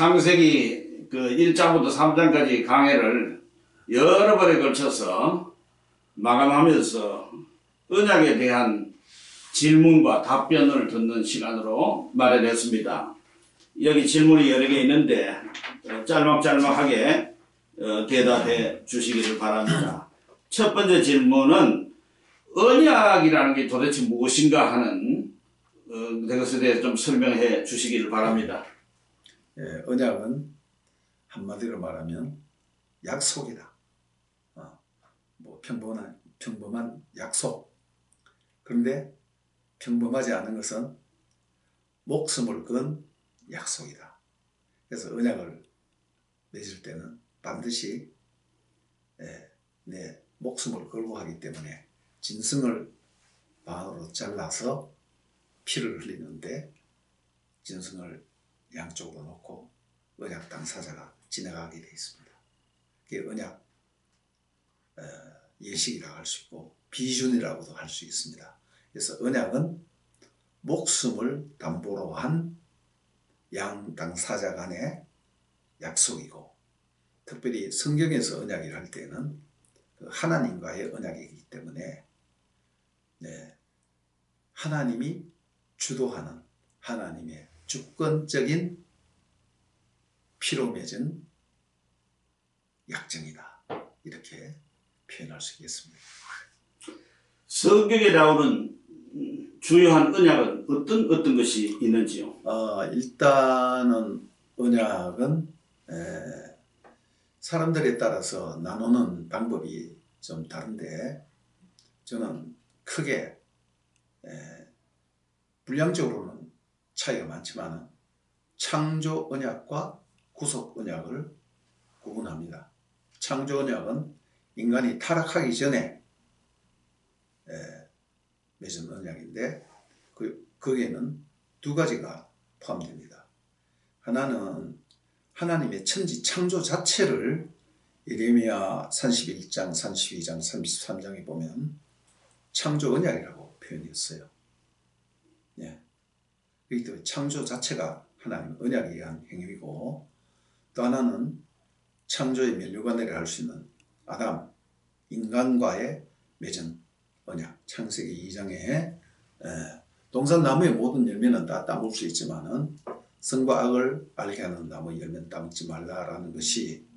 창세기 그 1장부터 3장까지 강해를 여러 번에 걸쳐서 마감하면서 언약에 대한 질문과 답변을 듣는 시간으로 마련했습니다. 여기 질문이 여러 개 있는데 짤막짤막하게 대답해 주시기를 바랍니다. 첫 번째 질문은 언약이라는 게 도대체 무엇인가 하는 그것에 대해서 좀 설명해 주시기를 바랍니다. 예, 언약은 한마디로 말하면 약속이다. 평범한 약속. 그런데 평범하지 않은 것은 목숨을 건 약속이다. 그래서 언약을 맺을 때는 반드시 내 목숨을 걸고 하기 때문에 짐승을 반으로 잘라서 피를 흘리는데 짐승을 양쪽으로 놓고 언약 당사자가 지나가게 되어 있습니다. 그게 언약 예식이라고 할 수 있고 비준이라고도 할 수 있습니다. 그래서 언약은 목숨을 담보로 한 양 당사자 간의 약속이고, 특별히 성경에서 언약을 할 때는 하나님과의 언약이기 때문에 하나님이 주도하는 하나님의 주권적인 피로 맺은 약정이다. 이렇게 표현할 수 있겠습니다. 성경에 나오는 주요한 언약은 어떤 것이 있는지요? 일단은 언약은 사람들에 따라서 나누는 방법이 좀 다른데, 저는 크게 분량적으로는 차이가 많지만 창조 언약과 구속 언약을 구분합니다. 창조 언약은 인간이 타락하기 전에 맺은 언약인데 거기에는 두 가지가 포함됩니다. 하나는 하나님의 천지 창조 자체를 예레미야 31장, 32장, 33장에 보면 창조 언약이라고 표현했어요. 그렇기 때문에 창조 자체가 하나님 언약에 의한 행위고, 또 하나는 창조의 면류관계를 할 수 있는 아담, 인간과의 맺은 언약. 창세기 2장에 동산 나무의 모든 열매는 다 따먹을 수 있지만은 선과 악을 알게 하는 나무 열매는 따먹지 말라라는 것이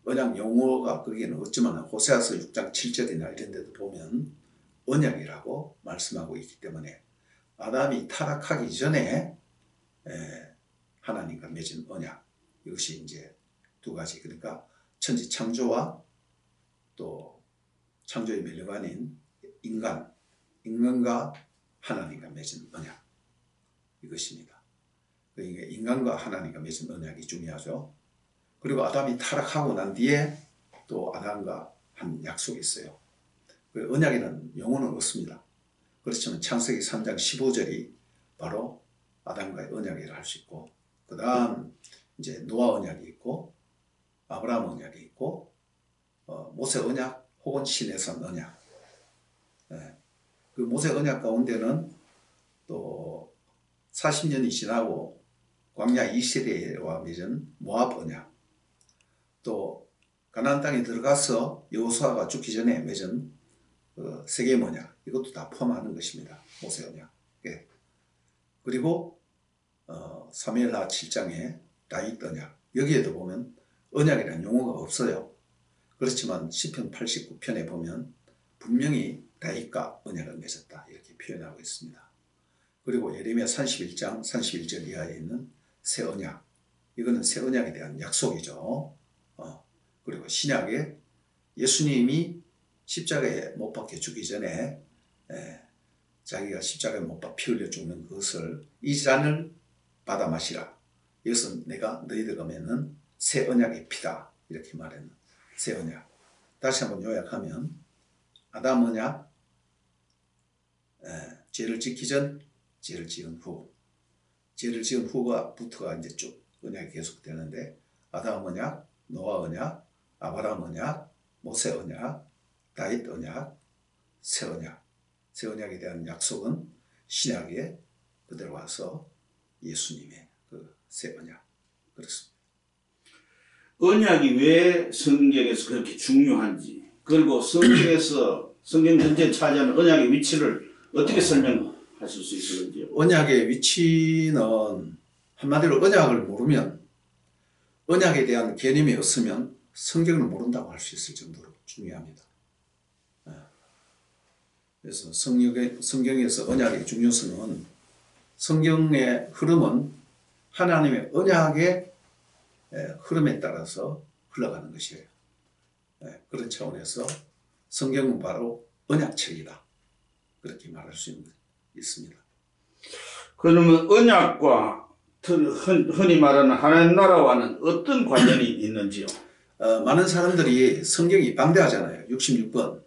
언약 용어가 거기에는 없지만 호세아서 6장 7절이나 이런 데도 보면 언약이라고 말씀하고 있기 때문에 아담이 타락하기 전에 하나님과 맺은 언약, 이것이 이제 두 가지, 그러니까 천지 창조와 또 창조의 면류관인 인간과 하나님과 맺은 언약, 이것입니다. 그러니까 인간과 하나님과 맺은 언약이 중요하죠. 그리고 아담이 타락하고 난 뒤에 또 아담과 한 약속이 있어요. 그 언약에는 용어는 없습니다. 그렇지만 창세기 3장 15절이 바로 아담과의 언약이라 할 수 있고, 그 다음 이제 노아 언약이 있고 아브라함 언약이 있고 모세 언약 혹은 시내산 언약. 그 모세 언약 가운데는 또 40년이 지나고 광야 2세대와 맺은 모압 언약, 또 가나안 땅에 들어가서 여호수아가 죽기 전에 맺은 세겜 언약, 이것도 다 포함하는 것입니다. 모세 언약. 그리고 사무엘하 7장에 다윗 언약, 여기에도 보면 언약이라는 용어가 없어요. 그렇지만 시편 89편에 보면 분명히 다윗과 언약을 맺었다 이렇게 표현하고 있습니다. 그리고 예레미야 31장 31절 이하에 있는 새 언약, 이거는 새 언약에 대한 약속이죠. 그리고 신약에 예수님이 십자가에 못 박혀 죽기 전에 자기가 십자가에 못 박혀 피 흘려 죽는 그것을, 이 잔을 받아 마시라, 이것은 내가 너희들과 맺는 새 언약의 피다 이렇게 말했는 새 언약. 다시 한번 요약하면 아담 언약, 죄를 짓기 전, 죄를 지은 후, 죄를 지은 후부터가 이제 쭉 언약이 계속되는데, 아담 언약, 노아 언약, 아브라함 언약, 모세 언약, 다윗 언약, 새 언약. 새 언약에 대한 약속은 신약에 그대로 와서 예수님의 그 새 언약, 그렇습니다. 언약이 왜 성경에서 그렇게 중요한지, 그리고 성경에서 성경 전체에 차지하는 언약의 위치를 어떻게 설명하실 수 있을지요? 언약의 위치는 한마디로 언약을 모르면, 언약에 대한 개념이 없으면 성경을 모른다고 할 수 있을 정도로 중요합니다. 그래서 성경에서 언약의 중요성은, 성경의 흐름은 하나님의 언약의 흐름에 따라서 흘러가는 것이에요. 그런 차원에서 성경은 바로 언약책이다, 그렇게 말할 수 있습니다. 그러면 언약과 흔히 말하는 하나님 나라와는 어떤 관련이 있는지요? 많은 사람들이 성경이 방대하잖아요. 66권.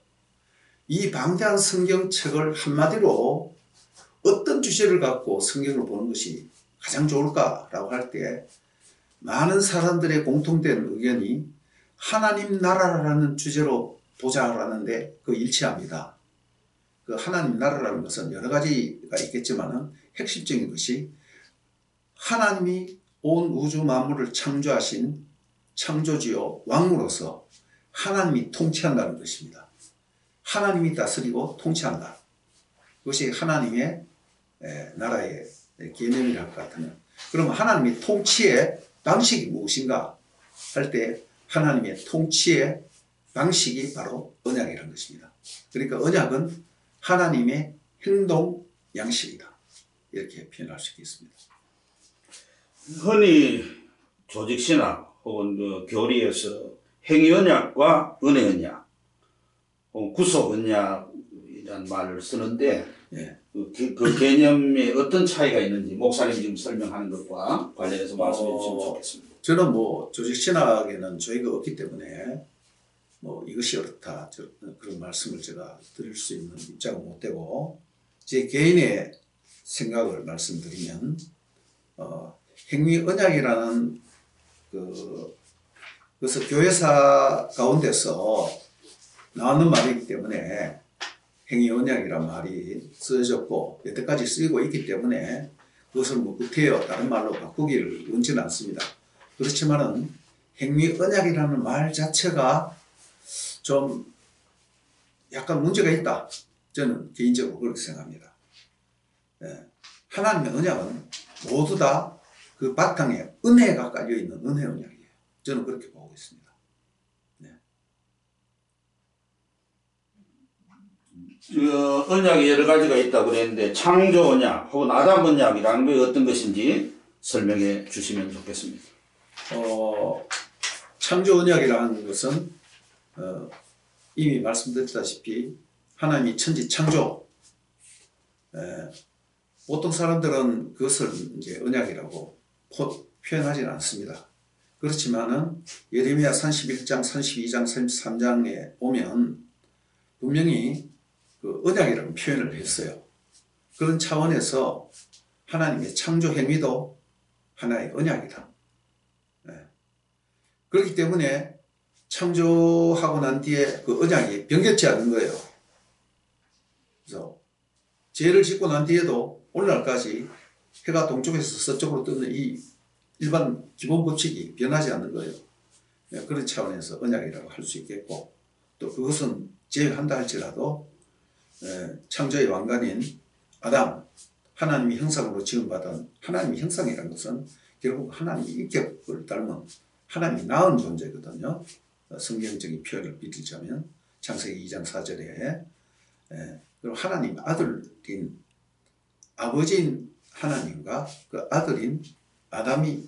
이 방대한 성경책을 한마디로 어떤 주제를 갖고 성경을 보는 것이 가장 좋을까라고 할 때, 많은 사람들의 공통된 의견이 하나님 나라라는 주제로 보자라는데 그 일치합니다. 그 하나님 나라라는 것은 여러 가지가 있겠지만 핵심적인 것이 하나님이 온 우주 만물을 창조하신 창조주요 왕으로서 하나님이 통치한다는 것입니다. 하나님이 다스리고 통치한다. 그것이 하나님의 나라의 개념이랄 것 같으면, 그럼 하나님의 통치의 방식이 무엇인가 할 때 하나님의 통치의 방식이 바로 언약이라는 것입니다. 그러니까 언약은 하나님의 행동 양식이다, 이렇게 표현할 수 있겠습니다. 흔히 조직신학 혹은 그 교리에서 행위언약과 은혜언약, 구속언약이라는 말을 쓰는데, 그 개념에 어떤 차이가 있는지 목사님이 지금 설명하는 것과 관련해서 말씀해 주시면 좋겠습니다. 저는 조직신학에는 저희가 없기 때문에 이것이 어떻다 그런 말씀을 제가 드릴 수 있는 입장은 못 되고, 제 개인의 생각을 말씀드리면, 행위 언약이라는 그것은 교회사 가운데서 나오는 말이기 때문에 행위 언약이란 말이 쓰여졌고 여태까지 쓰이고 있기 때문에 그것을 구태여 다른 말로 바꾸기를 원치는 않습니다. 그렇지만은 행위 언약이라는 말 자체가 좀 약간 문제가 있다, 저는 개인적으로 그렇게 생각합니다. 하나님의 언약은 모두 다 그 바탕에 은혜가 깔려있는 은혜 언약이에요. 저는 그렇게 보고 있습니다. 언약이 여러 가지가 있다고 그랬는데, 창조 언약 혹은 아담 언약이라는 게 어떤 것인지 설명해 주시면 좋겠습니다. 창조 언약이라는 것은 이미 말씀드렸다시피 하나님이 천지 창조, 보통 사람들은 그것을 이제 언약이라고 표현하지는 않습니다. 그렇지만은 예레미야 31장, 32장, 33장에 보면 분명히 그 언약이라는 표현을 했어요. 그런 차원에서 하나님의 창조 행위도 하나의 언약이다. 그렇기 때문에 창조하고 난 뒤에 그 언약이 변경치 않는 거예요. 그래서 죄를 짓고 난 뒤에도 오늘날까지 해가 동쪽에서 서쪽으로 뜨는 이 일반 기본 법칙이 변하지 않는 거예요. 그런 차원에서 언약이라고 할 수 있겠고, 또 그것은 제외한다 할지라도 창조의 왕관인 아담, 하나님의 형상으로 지음받은 하나님의 형상이라는 것은 결국 하나님의 인격을 닮은 하나님이 낳은 존재거든요. 성경적인 표현을 빌리자면 창세기 2장 4절에 그리고 하나님 아들인 아버지인 하나님과 그 아들인 아담이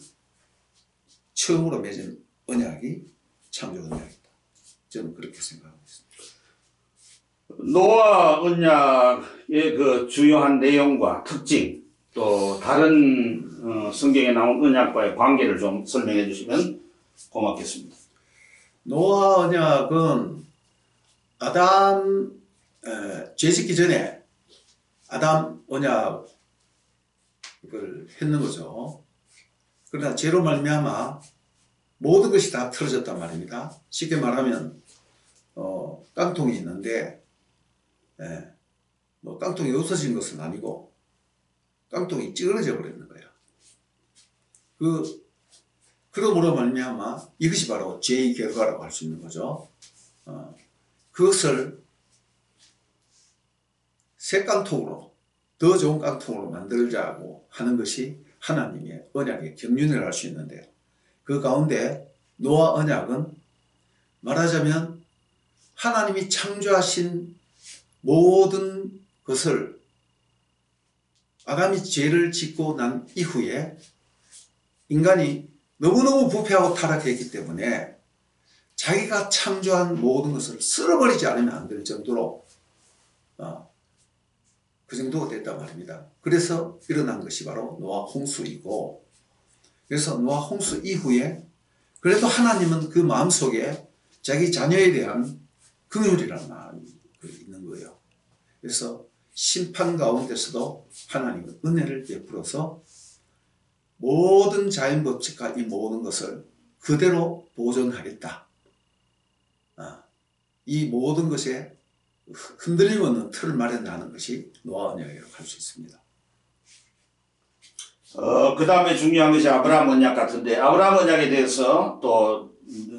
처음으로 맺은 언약이 창조 언약이다. 저는 그렇게 생각하고 있습니다. 노아 언약의 그 주요한 내용과 특징, 또 다른 성경에 나온 언약과의 관계를 좀 설명해 주시면 고맙겠습니다. 노아 언약은 아담 죄짓기 전에 아담 언약을 했는 거죠. 그러나 죄로 말미암아 모든 것이 다 틀어졌단 말입니다. 쉽게 말하면 깡통이 있는데 깡통이 없어진 것은 아니고 깡통이 찌그러져 버리는 거예요. 그 그러므로 말미암아 이것이 바로 죄의 결과라고 할 수 있는 거죠. 그것을 새 깡통으로, 더 좋은 깡통으로 만들자고 하는 것이 하나님의 언약의 경륜이라 할 수 있는데요. 그 가운데 노아 언약은 말하자면 하나님이 창조하신 모든 것을 아담이 죄를 짓고 난 이후에 인간이 너무너무 부패하고 타락했기 때문에 자기가 창조한 모든 것을 쓸어버리지 않으면 안 될 정도로 그 정도가 됐단 말입니다. 그래서 일어난 것이 바로 노아 홍수이고, 그래서 노아 홍수 이후에 그래도 하나님은 그 마음속에 자기 자녀에 대한 긍휼이라는 마음이 있는 거예요. 그래서 심판 가운데서도 하나님은 은혜를 베풀어서 모든 자연 법칙과 이 모든 것을 그대로 보존하겠다. 이 모든 것에 흔들림 없는 틀을 마련하는 것이 노아 언약이라고 할 수 있습니다. 그 다음에 중요한 것이 아브라함 언약 같은데, 아브라함 언약에 대해서 또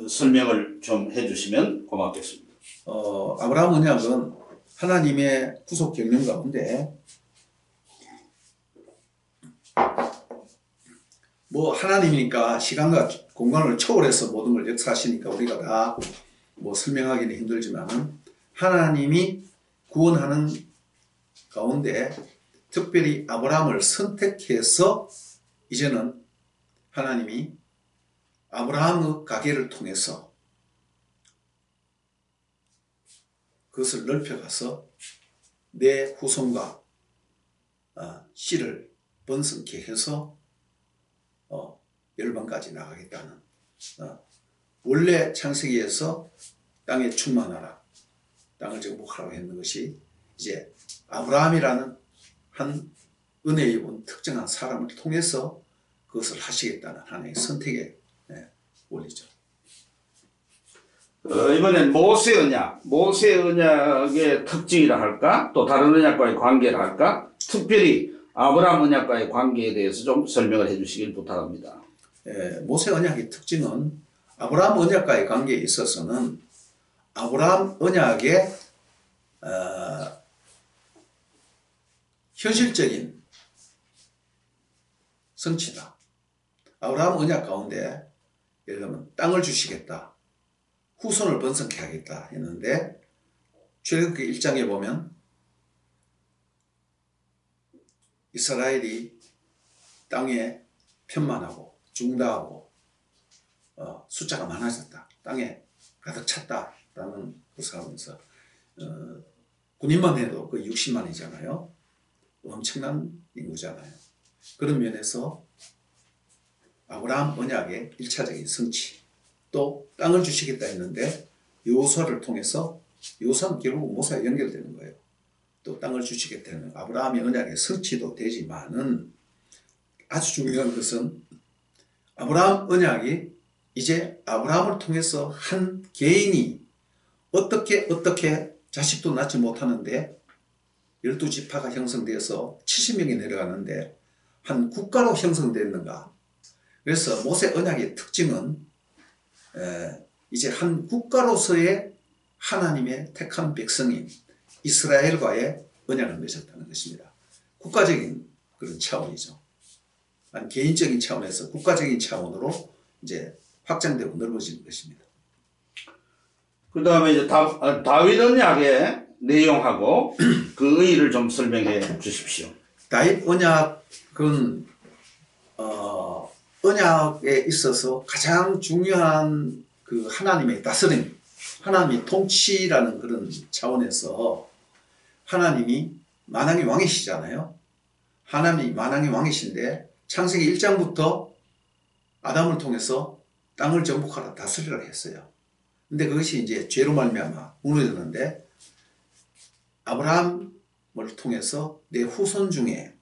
설명을 좀 해주시면 고맙겠습니다. 아브라함 언약은 하나님의 구속 경륜 가운데 뭐 하나님이니까 시간과 공간을 초월해서 모든 걸 역사하시니까 우리가 다 뭐 설명하기는 힘들지만 하나님이 구원하는 가운데 특별히 아브라함을 선택해서 이제는 하나님이 아브라함의 가계를 통해서 그것을 넓혀가서 내 후손과 씨를 번성케 해서 열방까지 나가겠다는, 원래 창세기에서 땅에 충만하라, 땅을 정복하라고 했는 것이 이제 아브라함이라는 한 은혜 입은 특정한 사람을 통해서 그것을 하시겠다는 하나님의 선택의 원리죠. 이번엔 모세 언약의 특징이라 할까? 또 다른 언약과의 관계라 할까? 특별히 아브라함 언약과의 관계에 대해서 좀 설명을 해주시길 부탁합니다. 모세 언약의 특징은 아브라함 언약과의 관계에 있어서는 아브라함 언약의 현실적인 성취다. 아브라함 언약 가운데 예를 들면 땅을 주시겠다, 후손을 번성케 하겠다 했는데 출애굽기 1장에 보면 이스라엘이 땅에 편만하고 중다하고 숫자가 많아졌다, 땅에 가득 찼다라는 것을 하면서 군인만 해도 거의 60만이잖아요. 엄청난 인구잖아요. 그런 면에서 아브라함 언약의 1차적인 성취, 또 땅을 주시겠다 했는데 여호수아를 통해서, 여호수아는 결국 모세와 연결되는 거예요. 또 땅을 주시겠다는 아브라함의 언약의 성취도 되지만은 아주 중요한 것은 아브라함 언약이 이제 아브라함을 통해서 한 개인이 어떻게 자식도 낳지 못하는데 12지파가 형성되어서 70명이 내려가는데 한 국가로 형성됐는가. 그래서 모세 언약의 특징은 이제 한 국가로서의 하나님의 택한 백성인 이스라엘과의 언약을 맺었다는 것입니다. 국가적인 그런 차원이죠. 한 개인적인 차원에서 국가적인 차원으로 이제 확장되고 넓어지는 것입니다. 그 다음에 이제 다윗 언약의 내용하고 그 의의를 좀 설명해 주십시오. 다윗 언약은 언약에 있어서 가장 중요한 그 하나님의 다스림, 하나님의 통치라는 그런 차원에서 하나님이 만왕의 왕이시잖아요. 하나님이 만왕의 왕이신데 창세기 1장부터 아담을 통해서 땅을 정복하라, 다스리라 했어요. 근데 그것이 이제 죄로 말미암아 무너졌는데 아브라함을 통해서 내 후손 중에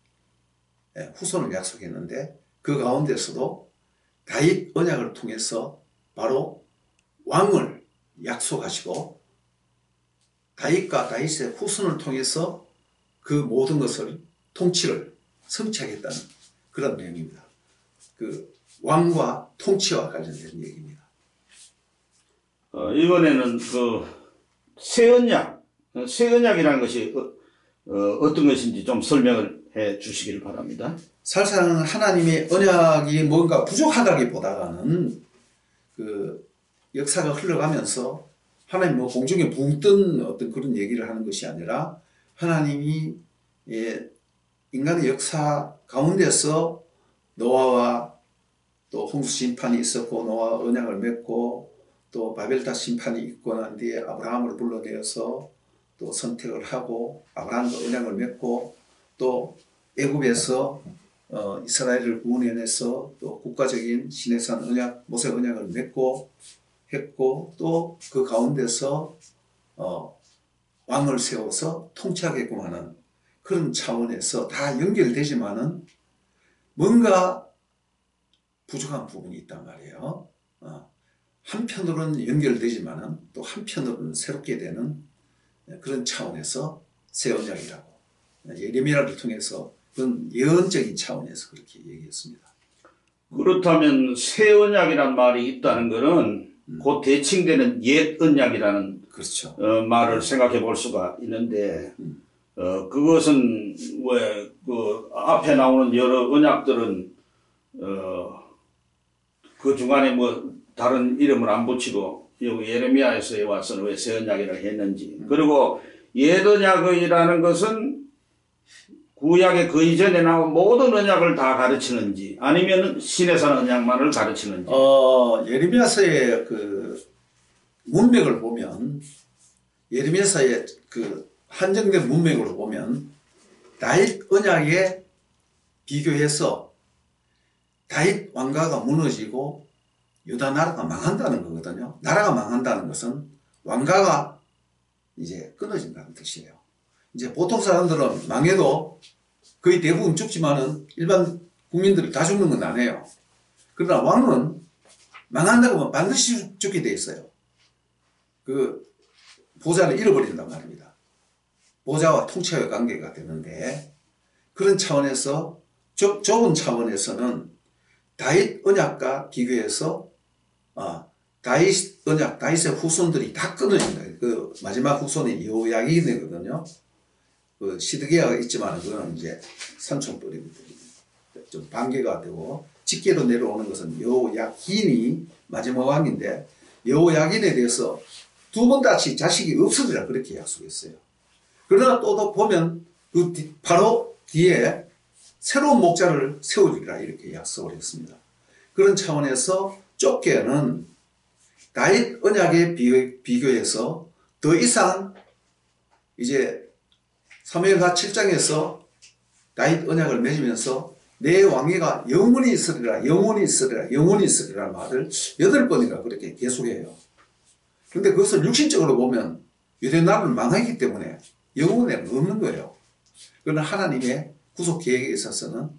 후손을 약속했는데 그 가운데서도 다윗 언약을 통해서 바로 왕을 약속하시고 다윗과 다윗의 후손을 통해서 그 모든 것을 통치를 성취하겠다는 그런 내용입니다. 그 왕과 통치와 관련된 얘기입니다. 이번에는 그 새 언약이라는 것이 어떤 것인지 좀 설명을 해 주시기를 바랍니다. 사실상 하나님의 언약이 뭔가 부족하다기보다는 그 역사가 흘러가면서 하나님 뭐 공중에 붕 뜬 어떤 그런 얘기를 하는 것이 아니라 하나님이 인간의 역사 가운데서 노아와 또 홍수 심판이 있었고 노아와 언약을 맺고 또 바벨탑 심판이 있고 난 뒤에 아브라함을 불러내어서 또 선택을 하고 아브라함과 언약을 맺고 또 애굽에서 이스라엘을 구원해내서 또 국가적인 시내산 언약 모세 언약을 맺고 했고 또 그 가운데서 왕을 세워서 통치하게끔 하는 그런 차원에서 다 연결되지만은 뭔가 부족한 부분이 있단 말이에요. 한편으로는 연결되지만은 또 한편으로는 새롭게 되는 그런 차원에서 새 언약이라고 예레미야를 통해서 그런 예언적인 차원에서 그렇게 얘기했습니다. 그렇다면 새 언약이란 말이 있다는 것은 곧 대칭되는 옛 언약이라는 그렇죠. 말을 생각해 볼 수가 있는데 그것은 왜 그 앞에 나오는 여러 언약들은 그 중간에 뭐 다른 이름을 안 붙이고 여기 예레미야에서 와서는 왜 새 언약이라고 했는지 그리고 옛 언약이라는 것은 구약의 그 이전에 나온 모든 언약을 다 가르치는지 아니면 신해산 언약만을 가르치는지 예레미야서의 그 문맥을 보면 예레미야서의 그 한정된 문맥으로 보면 다윗 언약에 비교해서 다윗 왕가가 무너지고 유다 나라가 망한다는 거거든요. 나라가 망한다는 것은 왕가가 이제 끊어진다는 뜻이에요. 이제 보통 사람들은 망해도 거의 대부분 죽지만은 일반 국민들이 다 죽는 건 아니에요. 그러나 왕은 망한다고 하면 반드시 죽게 돼 있어요. 그 보좌를 잃어버린단 말입니다. 보좌와 통치와의 관계가 되는데 그런 차원에서 좁은 차원에서는 다윗 언약과 비교해서 다윗 언약, 다윗의 후손들이 다 끊어진다. 그 마지막 후손이 여호야긴이거든요. 그 시드기야가 있지만 그건 이제 산촌뿌리거든요. 좀 반개가 되고 직계로 내려오는 것은 여호야긴이 마지막 왕인데 여호야긴에 대해서 두 번 다시 자식이 없으리라 그렇게 약속했어요. 그러나 또 보면 그 바로 뒤에 새로운 목자를 세우리라 이렇게 약속을 했습니다. 그런 차원에서 좁게는 다윗 언약에 비교해서 더 이상 이제 사무엘하 7장에서 다윗 언약을 맺으면서 내 왕위가 영원히 있으리라 영원히 있으리라 영원히 있으리라 말을 8번이나 그렇게 계속해요. 그런데 그것을 육신적으로 보면 유대 나라를 망하기 때문에 영원에 없는 거예요. 그러나 하나님의 구속 계획에 있어서는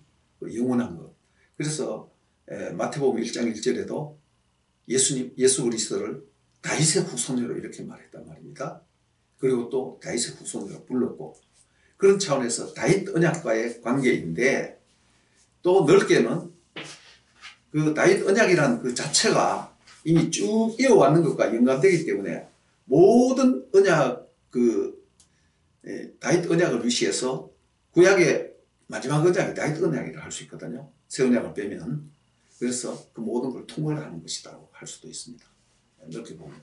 영원한 것. 그래서 마태복음 1장 1절에도 예수 그리스도를 다윗의 후손으로 이렇게 말했단 말입니다. 그리고 또 다윗의 후손으로 불렀고 그런 차원에서 다윗 언약과의 관계인데 또 넓게는 그 다윗 언약이라는 그 자체가 이미 쭉 이어왔는 것과 연관되기 때문에 모든 언약 다윗 언약을 위시해서 구약의 마지막 언약이 다윗 언약이라 할 수 있거든요. 새 언약을 빼면. 그래서 그 모든 걸 통괄하는 것이라고 할 수도 있습니다. 이렇게 보면.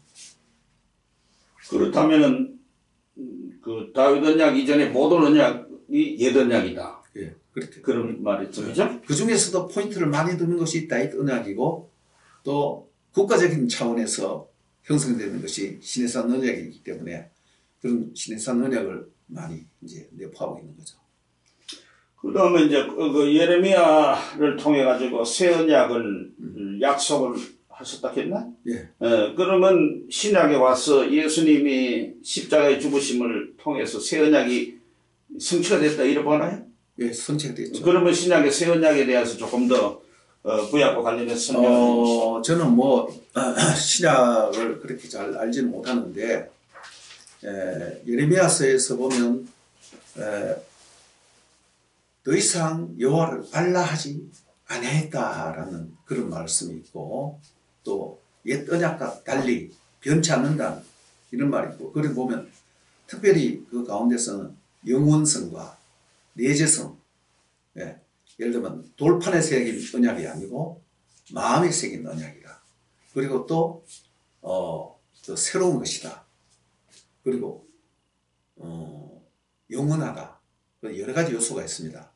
그렇다면은 그 다윗 언약 이전에 모든 언약이 옛 언약이다. 예, 그렇게 그런 말이죠, 그죠? 그 중에서도 포인트를 많이 두는 것이 다윗 언약이고 또 국가적인 차원에서 형성되는 것이 시내산 언약이기 때문에 그런 시내산 언약을 많이 이제 내포하고 있는 거죠. 그 다음에 이제 그 예레미야를 통해 가지고 새 언약을 약속을 하셨다 했나? 예. 그러면 신약에 와서 예수님이 십자가의 죽으심을 통해서 새 언약이 성취가 됐다 이렇게 보나요? 예, 성취가 됐죠. 그러면 신약의 새 언약에 대해서 조금 더 구약과 관련해서 설명해 주시죠. 저는 뭐 신약을 그렇게 잘 알지는 못하는데 예레미야서에서 보면 더 이상 여호와를 알라하지 안해했다라는 그런 말씀이 있고, 또 옛 언약과 달리 변치 않는다는 이런 말이 있고, 그리고 보면 특별히 그 가운데서는 영원성과 내재성, 예, 예를 들면 돌판에 새긴 언약이 아니고 마음에 새긴 언약이라. 그리고 또 또 새로운 것이다. 그리고 영원하다. 여러 가지 요소가 있습니다.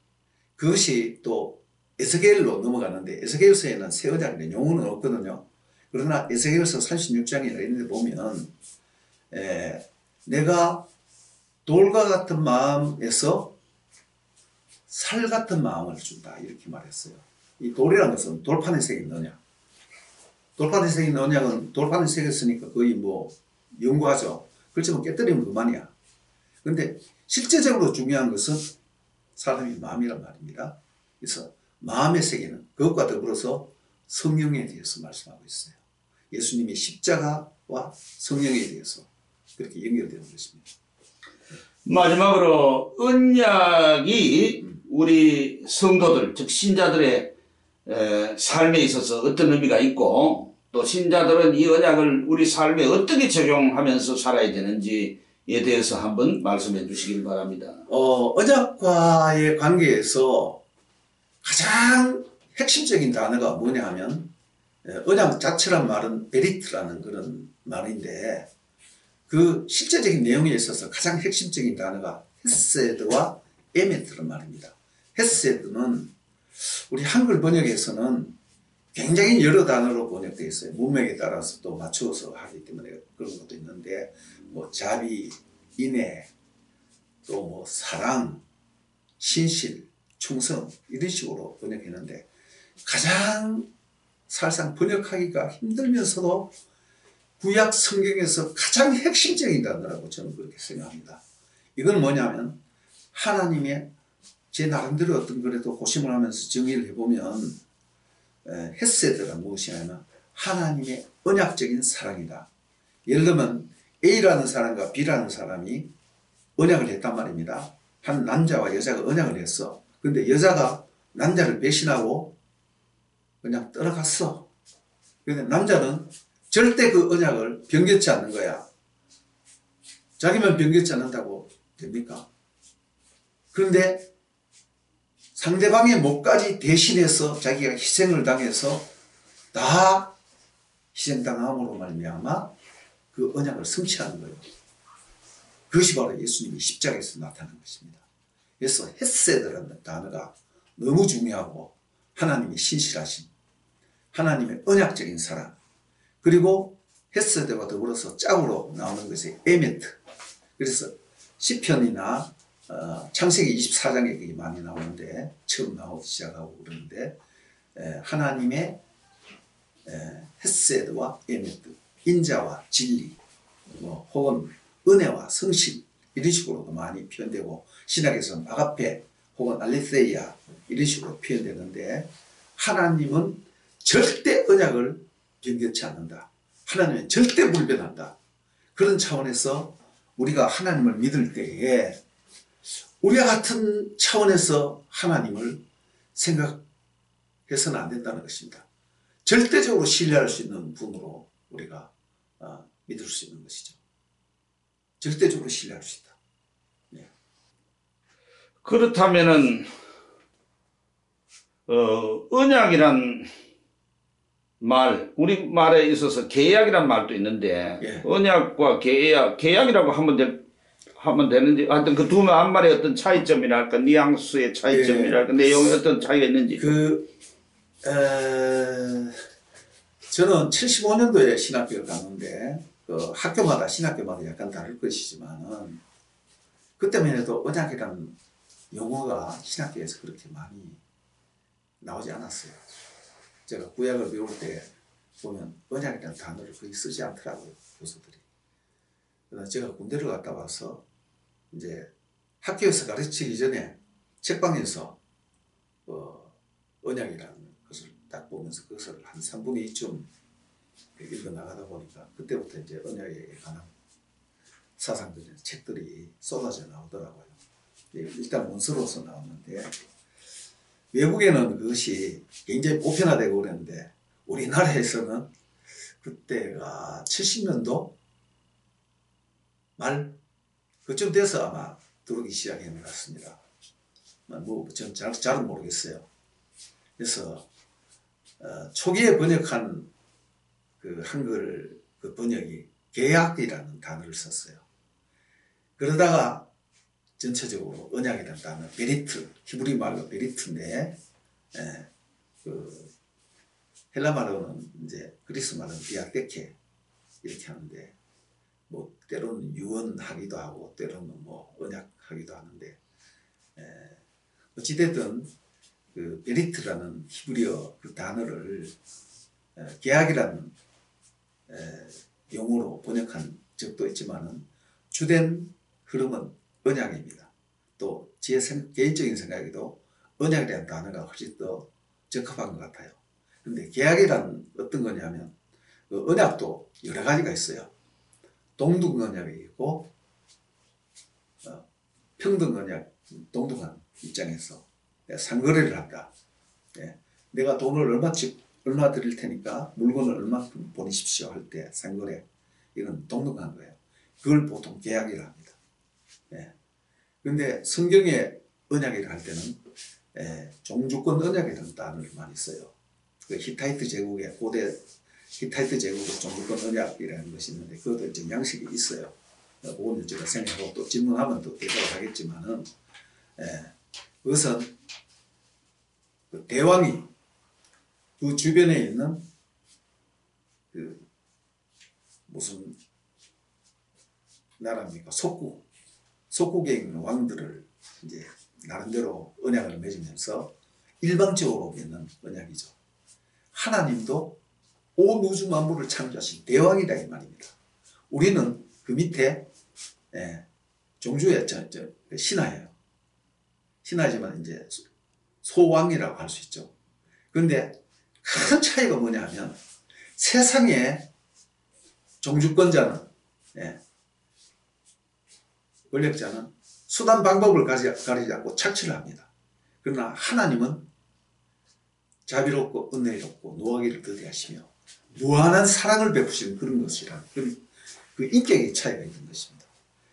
그것이 또 에스겔로 넘어가는데, 에스겔서에는 새 언약인데 영혼은 없거든요. 그러나 에스겔서 36장이나 이런 데 보면 내가 돌과 같은 마음에서 살 같은 마음을 준다, 이렇게 말했어요. 이 돌이라는 것은 돌판에 새긴 언약. 돌판에 새긴 언약은 돌판에 새겼으니까 거의 뭐 영구하죠. 그렇지만 깨뜨리면 그만이야. 그런데 실제적으로 중요한 것은 사람의 마음이란 말입니다. 그래서 마음에 새기는 그것과 더불어서 성령에 대해서 말씀하고 있어요. 예수님이 십자가와 성령에 대해서 그렇게 연결되는 것입니다. 마지막으로 언약이 우리 성도들, 즉 신자들의 삶에 있어서 어떤 의미가 있고, 또 신자들은 이 언약을 우리 삶에 어떻게 적용하면서 살아야 되는지에 대해서 한번 말씀해 주시길 바랍니다. 언약과의 관계에서 가장 핵심적인 단어가 뭐냐 하면, 언약 자체란 말은 베리트라는 그런 말인데, 그 실제적인 내용에 있어서 가장 핵심적인 단어가 헤세드와 에메트란 말입니다. 헤세드는 우리 한글 번역에서는 굉장히 여러 단어로 번역되어 있어요. 문맥에 따라서 또 맞추어서 하기 때문에 그런 것도 있는데, 뭐 자비, 인애, 또 뭐 사랑, 신실, 충성, 이런 식으로 번역했는데, 가장 사실상 번역하기가 힘들면서도 구약 성경에서 가장 핵심적인 단어라고 저는 그렇게 생각합니다. 이건 뭐냐면, 하나님의, 제 나름대로 어떤 그래도 고심을 하면서 정의를 해보면, 헤세드가 무엇이냐면 하나님의 언약적인 사랑이다. 예를 들면 A라는 사람과 B라는 사람이 언약을 했단 말입니다. 한 남자와 여자가 언약을 했어. 근데 여자가 남자를 배신하고 그냥 떠나갔어. 그런데 남자는 절대 그 언약을 변경치 않는 거야. 자기만 변경치 않는다고 됩니까? 그런데 상대방의 몫까지 대신해서 자기가 희생을 당해서 다 희생당함으로 말미암아 그 언약을 성취하는 거예요. 그것이 바로 예수님이 십자가에서 나타난 것입니다. 그래서 헤세드라는 단어가 너무 중요하고, 하나님의 신실하심, 하나님의 언약적인 사랑, 그리고 헤세드와 더불어서 짝으로 나오는 것이 에메트. 그래서 시편이나 창세기 24장에 그게 많이 나오는데, 처음 나오기 시작하고 그러는데, 하나님의 헤세드와 에메트, 인자와 진리, 혹은 은혜와 성실, 이런 식으로도 많이 표현되고, 신약에서는 아가페 혹은 알레세이아 이런 식으로 표현되는데, 하나님은 절대 언약을 변경치 않는다. 하나님은 절대 불변한다. 그런 차원에서 우리가 하나님을 믿을 때에 우리와 같은 차원에서 하나님을 생각해서는 안 된다는 것입니다. 절대적으로 신뢰할 수 있는 분으로 우리가 믿을 수 있는 것이죠. 절대적으로 신뢰할 수 있다. 네. 그렇다면은 언약이란 말, 우리 말에 있어서 계약이란 말도 있는데, 예. 언약과 계약이라고 하면 되는지, 하여튼 그 두 말의 어떤 차이점이랄까, 뉘앙스의 차이점이랄까, 내용의 어떤 차이가 있는지. 저는 75년도에 신학교를 갔는데, 학교마다 신학교마다 약간 다를 것이지만은, 그때만 해도 언약이라는 용어가 신학교에서 그렇게 많이 나오지 않았어요. 제가 구약을 배울 때 보면 언약이라는 단어를 거의 쓰지 않더라고요, 교수들이. 그러나 제가 군대를 갔다 와서 이제 학교에서 가르치기 전에 책방에서 언약이라는 것을 딱 보면서 그것을 한 3분의 2쯤 읽어 나가다 보니까 그때부터 이제 언약에 관한 사상들의 책들이 쏟아져 나오더라고요. 일단 문서로서 나오는데, 외국에는 그것이 굉장히 보편화되고 그랬는데 우리나라에서는 그때가 70년도 말 그쯤 돼서 아마 들어오기 시작한 것 같습니다. 전 잘은 모르겠어요. 그래서 초기에 번역한 그 한글 그 번역이 계약이라는 단어를 썼어요. 그러다가 전체적으로 언약이라는 단어, 베리트, 히브리 말로 베리트인데, 그 헬라 말로는 이제 그리스 말로는 디아테케 이렇게 하는데, 뭐 때로는 유언하기도 하고 때로는 뭐 언약하기도 하는데, 어찌됐든 그 베리트라는 히브리어 그 단어를 계약이라는 용어로 번역한 적도 있지만은 주된 흐름은 언약입니다. 또 제 개인적인 생각에도 언약이라는 단어가 훨씬 더 적합한 것 같아요. 그런데 계약이란 어떤 거냐면 그 언약도 여러 가지가 있어요. 동등 언약이 있고 평등 언약, 동등한 입장에서 상거래를 한다. 내가 돈을 얼마 드릴 테니까 물건을 얼마큼 보내십시오 할 때 상거래, 이건 동등한 거예요. 그걸 보통 계약이라 합니다. 그런데 성경의 언약이라 할 때는 종주권 언약이라는 단어를 많이 써요. 그 히타이트 제국의 고대 히타이트 제국의 종주권 언약이라는 것이 있는데 그것도 좀 양식이 있어요. 그거는 제가 생각하고 또 질문하면 또 대답을 하겠지만은 그것은 그 대왕이 그 주변에 있는 그 무슨 나라입니까? 속국에 있는 왕들을 이제 나름대로 언약을 맺으면서 일방적으로 맺는 언약이죠. 하나님도 온 우주 만물을 창조하신 대왕이다 이 말입니다. 우리는 그 밑에 종주의 신하예요. 신하지만 이제 소왕이라고 할 수 있죠. 그런데 큰 차이가 뭐냐 하면 세상에 종주권자는 권력자는 수단 방법을 가리지 않고 착취를 합니다. 그러나 하나님은 자비롭고 은혜롭고 노하기를 더디하시며 무한한 사랑을 베푸시는 그런 것이라 그 인격의 차이가 있는 것입니다.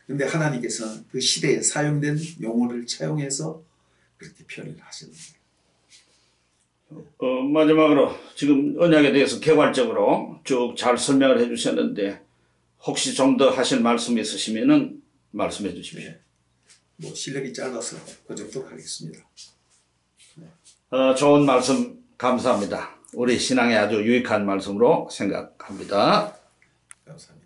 그런데 하나님께서는 그 시대에 사용된 용어를 차용해서 그렇게 표현을 하시는 거예요. 마지막으로 지금 언약에 대해서 개괄적으로 쭉 잘 설명을 해주셨는데 혹시 좀 더 하실 말씀이 있으시면은 말씀해 주십시오. 뭐 실력이 짧아서 그 정도 하겠습니다. 좋은 말씀 감사합니다. 우리 신앙에 아주 유익한 말씀으로 생각합니다. 감사합니다.